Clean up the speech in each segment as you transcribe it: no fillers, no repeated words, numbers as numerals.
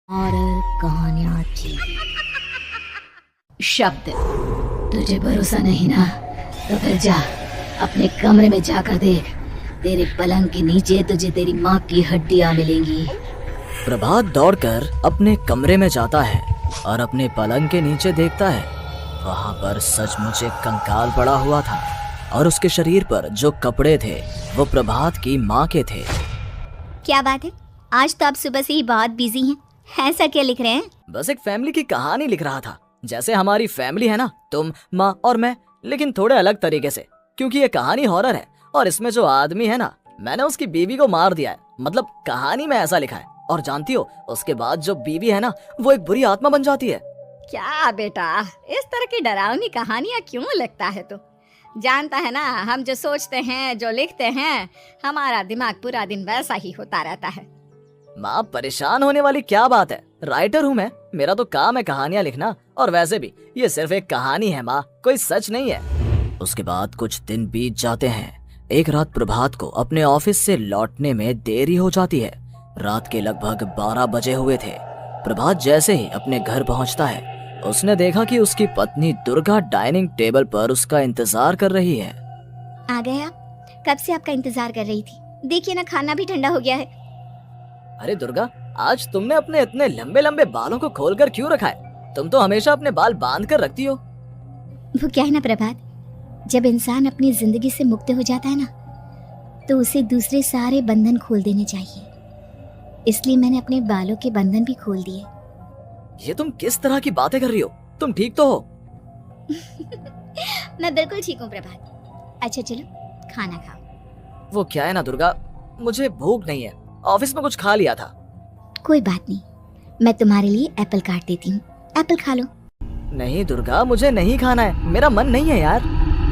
Horror कहानियाँ थी। शब्द, तुझे भरोसा नहीं ना तो फिर जा अपने कमरे में जाकर देख। तेरे पलंग के नीचे तुझे तेरी माँ की हड्डियाँ मिलेंगी। प्रभात दौड़कर अपने कमरे में जाता है और अपने पलंग के नीचे देखता है। वहां पर सचमुच एक कंकाल पड़ा हुआ था और उसके शरीर पर जो कपड़े थे वो प्रभात की माँ के थे। क्या बात है, आज तो आप सुबह से ही बहुत बिजी हैं। ऐसा क्या लिख रहे हैं? बस एक फैमिली की कहानी लिख रहा था। जैसे हमारी फैमिली है ना, तुम, माँ और मैं, लेकिन थोड़े अलग तरीके से, क्योंकि ये कहानी हॉरर है और इसमें जो आदमी है ना, मैंने उसकी बीवी को मार दिया है। मतलब कहानी में ऐसा लिखा है। और जानती हो, उसके बाद जो बीवी है ना, वो एक बुरी आत्मा बन जाती है। क्या बेटा, इस तरह की डरावनी कहानियाँ क्यों लिखता है तू? जानता है ना, हम जो सोचते हैं, जो लिखते हैं, हमारा दिमाग पूरा दिन वैसा ही होता रहता है। माँ, परेशान होने वाली क्या बात है? राइटर हूँ मैं, मेरा तो काम है कहानियाँ लिखना। और वैसे भी ये सिर्फ एक कहानी है माँ, कोई सच नहीं है। उसके बाद कुछ दिन बीत जाते हैं। एक रात प्रभात को अपने ऑफिस से लौटने में देरी हो जाती है। रात के लगभग 12 बजे हुए थे। प्रभात जैसे ही अपने घर पहुंचता है, उसने देखा कि उसकी पत्नी दुर्गा डाइनिंग टेबल पर उसका इंतजार कर रही है। आ गए आप? कब से आपका इंतजार कर रही थी। देखिए ना, खाना भी ठंडा हो गया है। अरे दुर्गा, आज तुमने अपने इतने लंबे लंबे बालों को खोलकर क्यों रखा है? तुम तो हमेशा अपने बाल बांध कर रखती हो। वो क्या है ना प्रभात, जब इंसान अपनी जिंदगी से मुक्त हो जाता है ना, तो उसे दूसरे सारे बंधन खोल देने चाहिए। इसलिए मैंने अपने बालों के बंधन भी खोल दिए। ये तुम किस तरह की बातें कर रही हो? तुम ठीक तो हो? मैं बिल्कुल ठीक हूँ प्रभात। अच्छा चलो खाना खाओ। वो क्या है ना दुर्गा, मुझे भूख नहीं है। ऑफिस में कुछ खा लिया था। कोई बात नहीं, मैं तुम्हारे लिए एप्पल काट देती हूँ, एप्पल खा लो। नहीं दुर्गा, मुझे नहीं खाना है, मेरा मन नहीं है यार।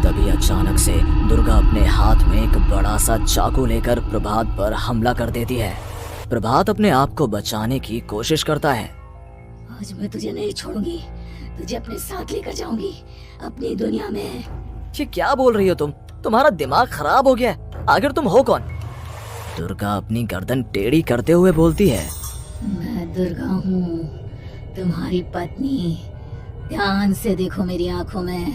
तभी अचानक से दुर्गा अपने हाथ में एक बड़ा सा चाकू लेकर प्रभात पर हमला कर देती है। प्रभात अपने आप को बचाने की कोशिश करता है। आज मैं तुझे नहीं छोड़ूंगी, तुझे अपने साथ लेकर जाऊंगी अपनी दुनिया में। ये क्या बोल रही हो तुम? तुम्हारा दिमाग खराब हो गया है। आखिर तुम हो कौन? दुर्गा अपनी गर्दन टेढ़ी करते हुए बोलती है। मैं दुर्गा हूँ, तुम्हारी पत्नी। ध्यान से देखो मेरी आंखों में।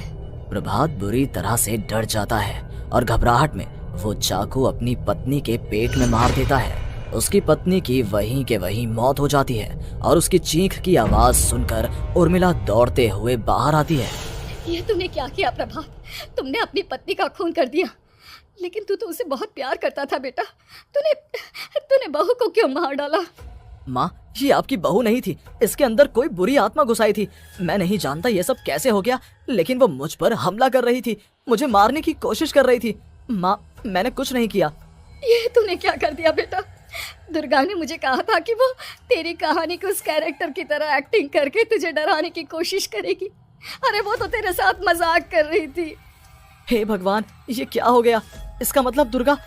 प्रभात बुरी तरह से डर जाता है और घबराहट में वो चाकू अपनी पत्नी के पेट में मार देता है। उसकी पत्नी की वहीं के वहीं मौत हो जाती है और उसकी चीख की आवाज सुनकर उर्मिला दौड़ते हुए बाहर आती है। ये तूने क्या किया प्रभात? तुमने अपनी पत्नी का खून कर दिया। लेकिन तू तो उसे बहुत प्यार करता था बेटा। तूने बहू को क्यों मार डाला? माँ, ये आपकी बहू नहीं थी, इसके अंदर कोई बुरी आत्मा घुसाई थी। मैं नहीं जानता ये सब कैसे हो गया, लेकिन वो मुझ पर हमला कर रही थी, मुझे मारने की कोशिश कर रही थी। माँ, मैंने कुछ नहीं किया। ये तूने क्या कर दिया बेटा? दुर्गा ने मुझे कहा था कि वो तेरी कहानी के उस कैरेक्टर की तरह एक्टिंग करके तुझे डराने की कोशिश करेगी। अरे वो तो तेरे साथ मजाक कर रही थी। हे भगवान, ये क्या हो गया? इसका मतलब दुर्गा।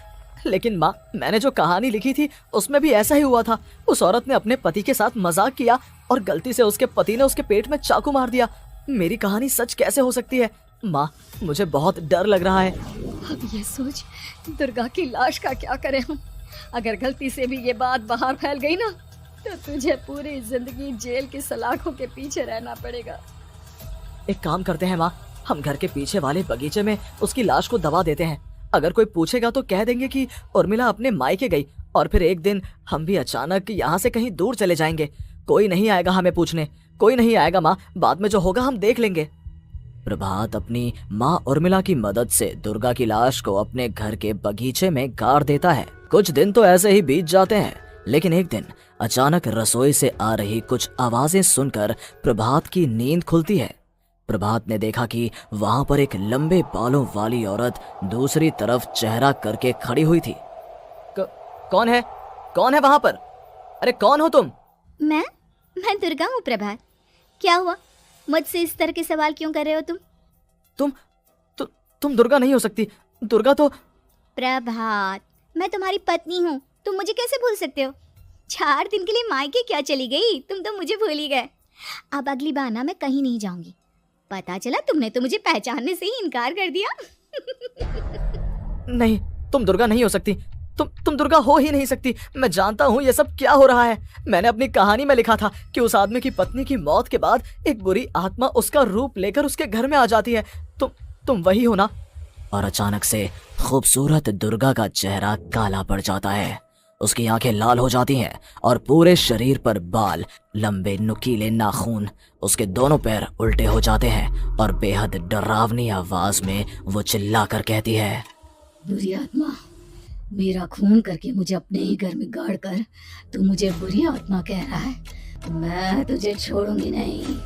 लेकिन माँ, मैंने जो कहानी लिखी थी उसमें भी ऐसा ही हुआ था। उस औरत ने अपने पति के साथ मजाक किया और गलती से उसके पति ने उसके पेट में चाकू मार दिया। मेरी कहानी सच कैसे हो सकती है? माँ, मुझे बहुत डर लग रहा है। अब ये सोच, दुर्गा की लाश का क्या करें हम? अगर गलती से भी ये बात बाहर फैल गई ना, तो तुझे पूरी जिंदगी जेल की सलाखों के पीछे रहना पड़ेगा। एक काम करते हैं माँ, हम घर के पीछे वाले बगीचे में उसकी लाश को दबा देते हैं। अगर कोई पूछेगा तो कह देंगे कि उर्मिला अपने मायके गई और फिर एक दिन हम भी अचानक यहाँ से कहीं दूर चले जाएंगे। कोई नहीं आएगा हमें पूछने, कोई नहीं आएगा माँ, बाद में जो होगा हम देख लेंगे। प्रभात अपनी माँ उर्मिला की मदद से दुर्गा की लाश को अपने घर के बगीचे में गाड़ देता है। कुछ दिन तो ऐसे ही बीत जाते हैं, लेकिन एक दिन अचानक रसोई से आ रही कुछ आवाजें सुनकर प्रभात की नींद खुलती है। प्रभात ने देखा कि वहां पर एक लंबे बालों वाली औरत दूसरी तरफ चेहरा करके खड़ी हुई थी। कौन है? कौन है वहां पर? अरे कौन हो तुम? मैं दुर्गा हूँ प्रभात। क्या हुआ? मुझसे इस तरह के सवाल क्यों कर रहे हो तुम? तुम दुर्गा नहीं हो सकती। दुर्गा तो... प्रभात, मैं तुम्हारी पत्नी हूँ, तुम मुझे कैसे भूल सकते हो? 4 दिन के लिए मायके क्या चली गई? तुम तो मुझे भूल ही गए। अब अगली बार ना मैं कहीं नहीं जाऊंगी। पता चला तुमने तो मुझे पहचानने से ही इनकार कर दिया। नहीं, तुम दुर्गा नहीं हो सकती। तुम दुर्गा हो ही नहीं सकती। मैं जानता हूँ ये सब क्या हो रहा है। मैंने अपनी कहानी में लिखा था कि उस आदमी की पत्नी की मौत के बाद एक बुरी आत्मा उसका रूप लेकर उसके घर में आ जाती है। तुम वही हो ना? और अचानक से खूबसूरत दुर्गा का चेहरा काला पड़ जाता है। उसकी आंखें लाल हो जाती हैं और पूरे शरीर पर बाल, लंबे नुकीले नाखून, उसके दोनों पैर उल्टे हो जाते हैं और बेहद डरावनी आवाज में वो चिल्लाकर कहती है, बुरी आत्मा, मेरा खून करके मुझे अपने ही घर में गाड़ कर तू मुझे बुरी आत्मा कह रहा है? मैं तुझे छोड़ूंगी नहीं।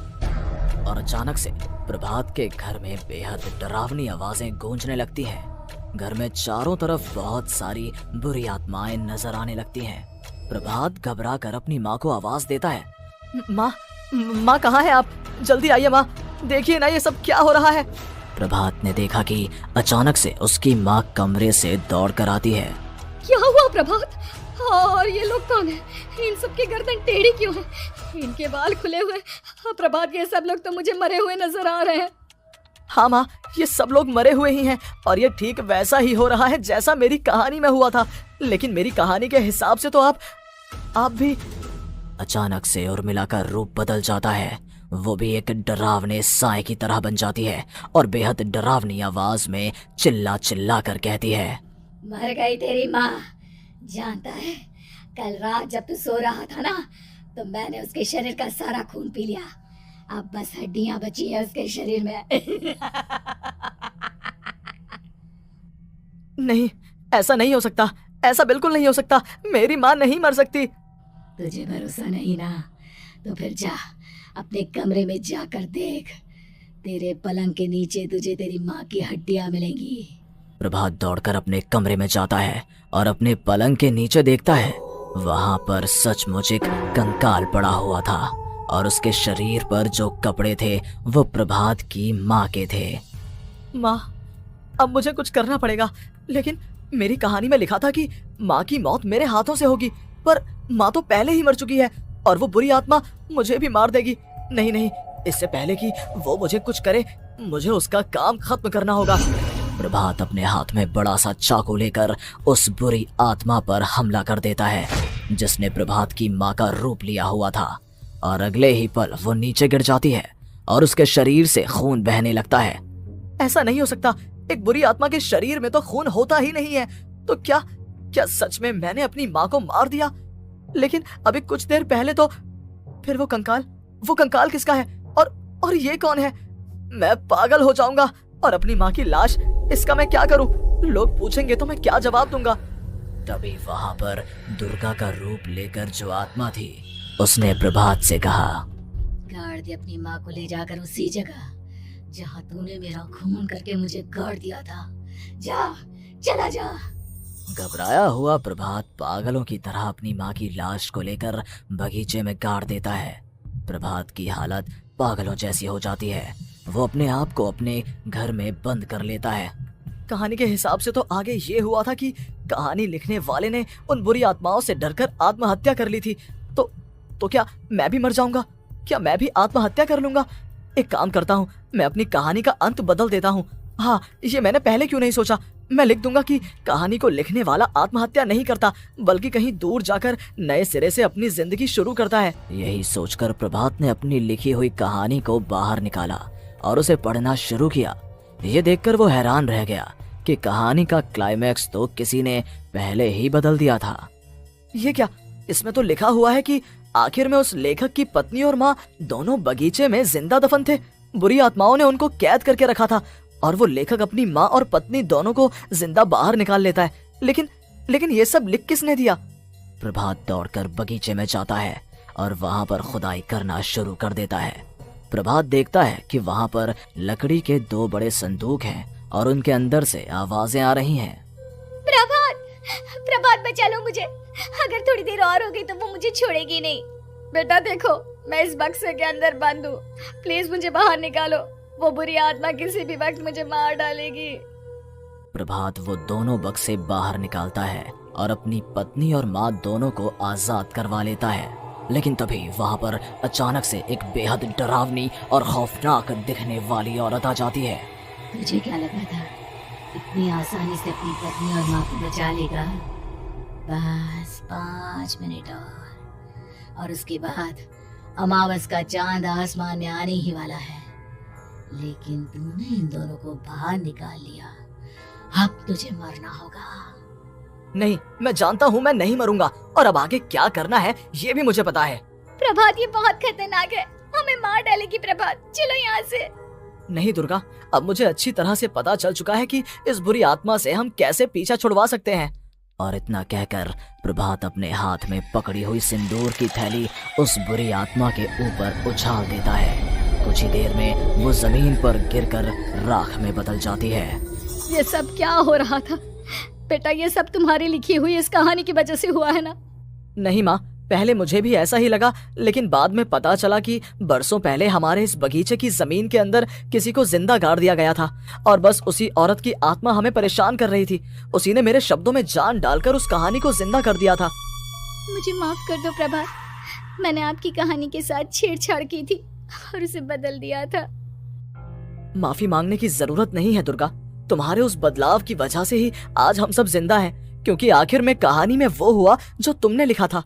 और अचानक से प्रभात के घर में बेहद डरावनी आवाजें गूंजने लगती हैं। घर में चारों तरफ बहुत सारी बुरी आत्माएं नजर आने लगती हैं। प्रभात घबरा कर अपनी माँ को आवाज देता है, माँ कहाँ है आप? जल्दी आइए माँ, देखिए ना ये सब क्या हो रहा है। प्रभात ने देखा कि अचानक से उसकी माँ कमरे से दौड़ कर आती है। क्या हुआ प्रभात? और ये लोग कौन है? इन सब की गर्दन टेढ़ी क्यों है? इनके बाल खुले हुए। प्रभात, ये सब लोग तो मुझे मरे हुए नजर आ रहे हैं। हाँ माँ, ये सब लोग मरे हुए ही हैं और ये ठीक वैसा ही हो रहा है जैसा मेरी कहानी में हुआ था। लेकिन मेरी कहानी के हिसाब से तो आप भी। अचानक से उर्मिला का रूप बदल जाता है। वो भी एक डरावने साए की तरह बन जाती है और बेहद डरावनी आवाज में चिल्ला चिल्ला कर कहती है, मर गई तेरी माँ। जानता है, कल रात जब तू सो रहा था ना, तो मैंने उसके शरीर का सारा खून पी लिया। अब बस हड्डियां बची है उसके शरीर में। नहीं, ऐसा नहीं हो सकता, ऐसा बिल्कुल नहीं हो सकता। मेरी माँ नहीं मर सकती। तुझे भरोसा नहीं ना, तो फिर जा अपने कमरे में जाकर देख। तेरे पलंग के नीचे तुझे तेरी माँ की हड्डियां मिलेंगी। प्रभात दौड़कर अपने कमरे में जाता है और अपने पलंग के नीचे देखता है। वहां पर सचमुच एक कंकाल पड़ा हुआ था और उसके शरीर पर जो कपड़े थे वो प्रभात की माँ के थे। माँ, अब मुझे कुछ करना पड़ेगा। लेकिन मेरी कहानी में लिखा था कि माँ की मौत मेरे हाथों से होगी, पर माँ तो पहले ही मर चुकी है और वो बुरी आत्मा मुझे भी मार देगी। नहीं, इससे पहले कि वो मुझे कुछ करे, मुझे उसका काम खत्म करना होगा। प्रभात अपने हाथ में बड़ा सा चाकू लेकर उस बुरी आत्मा पर हमला कर देता है जिसने प्रभात की माँ का रूप लिया हुआ था। और अगले ही पल वो नीचे गिर जाती है और उसके शरीर से खून बहने लगता है। ऐसा नहीं हो सकता, एक बुरी आत्मा के शरीर में तो खून होता ही नहीं है। तो क्या सच में मैंने अपनी माँ को मार दिया? लेकिन अभी कुछ देर पहले तो फिर वो कंकाल किसका है? और ये कौन है? मैं पागल हो जाऊंगा। और अपनी माँ की लाश, इसका मैं क्या करूं? लोग पूछेंगे तो मैं क्या जवाब दूंगा? तभी वहां पर दुर्गा का रूप लेकर जो आत्मा थी उसने प्रभात से कहा, गाड़ दे अपनी माँ को ले जाकर उसी जगह जहाँ तूने मेरा खून करके मुझे गाड़ दिया था। चला जा। घबराया हुआ प्रभात पागलों की तरह अपनी माँ की लाश को लेकर बगीचे में गाड़ देता है। प्रभात की हालत पागलों जैसी हो जाती है। वो अपने आप को अपने घर में बंद कर लेता है। कहानी के हिसाब से तो आगे ये हुआ था कि कहानी लिखने वाले ने उन बुरी आत्माओं से डरकर आत्महत्या कर ली थी। तो क्या मैं भी मर जाऊंगा? क्या मैं भी आत्महत्या कर लूंगा? एक काम करता हूँ, मैं अपनी कहानी का अंत बदल देता हूँ। हाँ, ये मैंने पहले क्यों नहीं सोचा। मैं लिख दूंगा कि कहानी को लिखने वाला आत्महत्या नहीं करता, बल्कि कहीं दूर जाकर नए सिरे से अपनी जिंदगी शुरू करता है। यही सोचकर प्रभात ने अपनी लिखी हुई कहानी को बाहर निकाला और उसे पढ़ना शुरू किया। ये देखकर वो हैरान रह गया कि कहानी का क्लाइमैक्स तो किसी ने पहले ही बदल दिया था। ये क्या? इसमें तो लिखा हुआ है कि आखिर में उस लेखक की पत्नी और माँ दोनों बगीचे में जिंदा दफन थे। बुरी आत्माओं ने उनको कैद करके रखा था और वो लेखक अपनी माँ और पत्नी दोनों को जिंदा बाहर निकाल लेता है। लेकिन ये सब लिख किसने दिया? प्रभात दौड़कर बगीचे में जाता है और वहां पर खुदाई करना शुरू कर देता है। प्रभात देखता है कि वहां पर लकड़ी के 2 बड़े संदूक हैं और उनके अंदर से आवाजें आ रही हैं। प्रभात बचा लो मुझे। अगर थोड़ी देर और हो गई तो वो मुझे छोड़ेगी नहीं। बेटा देखो, मैं इस बक्से के अंदर बंद हूँ। प्लीज मुझे बाहर निकालो। वो बुरी आत्मा किसी भी वक्त मुझे मार डालेगी। प्रभात वो दोनों बक्से बाहर निकालता है और अपनी पत्नी और माँ दोनों को आजाद करवा लेता है। लेकिन तभी वहां पर अचानक से एक बेहद डरावनी और खौफनाक दिखने वाली औरत आ जाती है। तुझे क्या लगा था इतनी आसानी से अपनी पत्नी और माँ को बचा लेगा? बस 5 मिनट और उसके बाद अमावस का चांद आसमान में आने ही वाला है। लेकिन तूने इन दोनों को बाहर निकाल लिया, अब तुझे मरना होगा। नहीं, मैं जानता हूँ मैं नहीं मरूंगा, और अब आगे क्या करना है ये भी मुझे पता है। प्रभात ये बहुत खतरनाक है, हमें मार डालेगी प्रभात, चलो यहाँ से। नहीं दुर्गा, अब मुझे अच्छी तरह से पता चल चुका है कि इस बुरी आत्मा से हम कैसे पीछा छुड़वा सकते हैं। और इतना कहकर प्रभात अपने हाथ में पकड़ी हुई सिंदूर की थैली उस बुरी आत्मा के ऊपर उछाल देता है। कुछ ही देर में वो जमीन पर गिरकर राख में बदल जाती है। ये सब क्या हो रहा था बेटा? ये सब तुम्हारी लिखी हुई इस कहानी की वजह से हुआ है ना? नहीं माँ, पहले मुझे भी ऐसा ही लगा, लेकिन बाद में पता चला कि बरसों पहले हमारे इस बगीचे की जमीन के अंदर किसी को जिंदा गाड़ दिया गया था, और बस उसी औरत की आत्मा हमें परेशान कर रही थी। उसी ने मेरे शब्दों में जान डालकर उस कहानी को जिंदा कर दिया था। मुझे माफ कर दो प्रभात, मैंने आपकी कहानी के साथ छेड़छाड़ की थी और उसे बदल दिया था। माफी मांगने की जरूरत नहीं है दुर्गा, तुम्हारे उस बदलाव की वजह से ही आज हम सब जिंदा हैं, क्योंकि आखिर में कहानी में वो हुआ जो तुमने लिखा था।